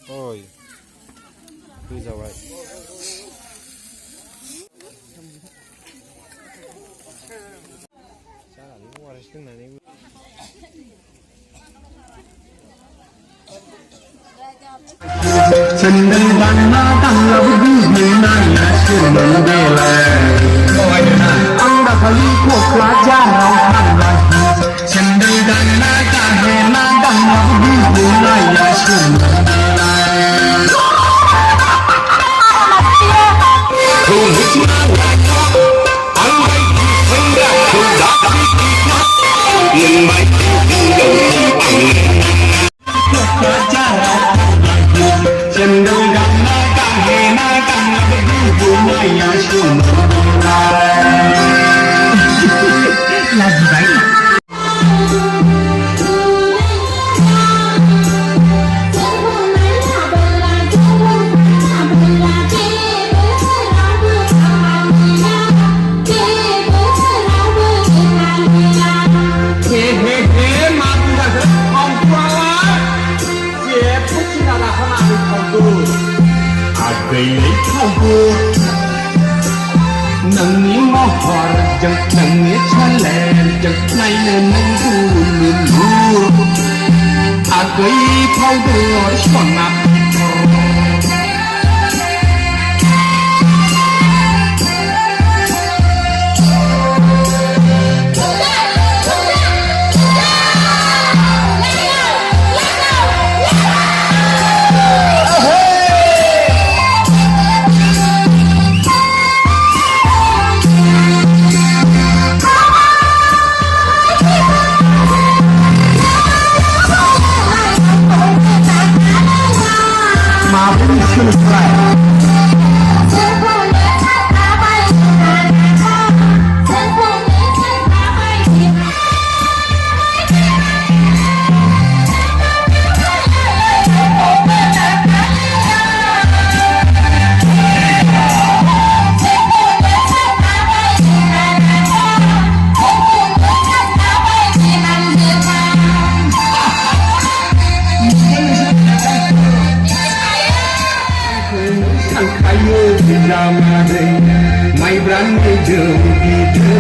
Ôi, bây giờ vậy. Chắc là những quả trứng này những chân đây đang na đang là bước đi người này là chuyện mình về lại anh đã thấy cuộc lá cha nào hàng lại chân đây đang na đang là bước đi người này là chuyện mình về lại không biết mà anh bay đi không ra không đã đi mình bay đi đầu đi cuộc lá cha nào chân đôi găng na càng hề na càng là bên vui mai nhà xuống là gì vậy? Lấy thao vua nâng nghĩa mò hò chẳng nâng nghĩa cha lè chẳng nay nên nâng vua nương vua gây thao vua son nạp mày berani jauh gitu,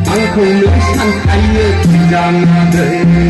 aku nulis sang kaya tidak ada.